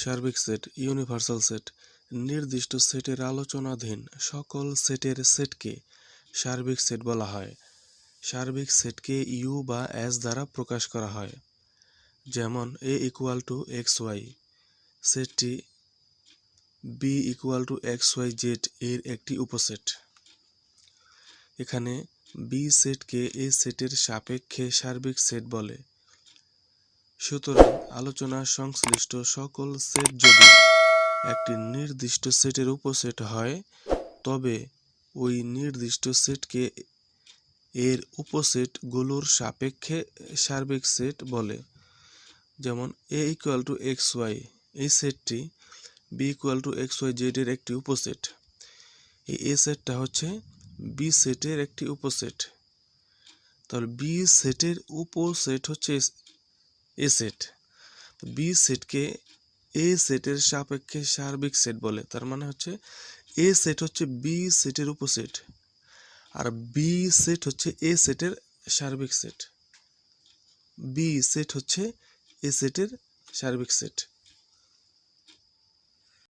সার্বিক set, universal set, নির্দিষ্ট সেটের আলোচনাধীন সকল সেটের সেটকে সার্বিক সেট বলা হয়। সার্বিক সেটকে ইউ বা এস দ্বারা প্রকাশ করা হয়। যেমন A equal to X Y, সেটটি B equal to X Y Z এর একটি উপসেট। এখানে বি সেটকে এ সেটের সাপেক্ষে সার্বিক সেট বলে। সুতরাং আলোচনা সংশ্লিষ্ট সকল সেট যদি একটি নির্দিষ্ট সেটের উপসেট হয়, তবে ওই নির্দিষ্ট সেটকে এর উপসেটগুলোর সাপেক্ষে সার্বিক সেট বলে। যেমন A equal to X Y, এই সেটটি B equal to X Y Z এর একটি উপসেট। এই এ সেটটা হচ্ছে বি সেটের একটি উপসেট। তাহলে বি সেটের উপসেট হচ্ছে এ সেট। বি সেটকে এ সেটের সাপেক্ষে সার্বিক সেট বলে। তার মানে হচ্ছে এ সেট হচ্ছে বি সেটের উপসেট, আর বি সেট হচ্ছে এ সেটের সার্বিক সেট। বি সেট হচ্ছে এ সেটের সার্বিক সেট।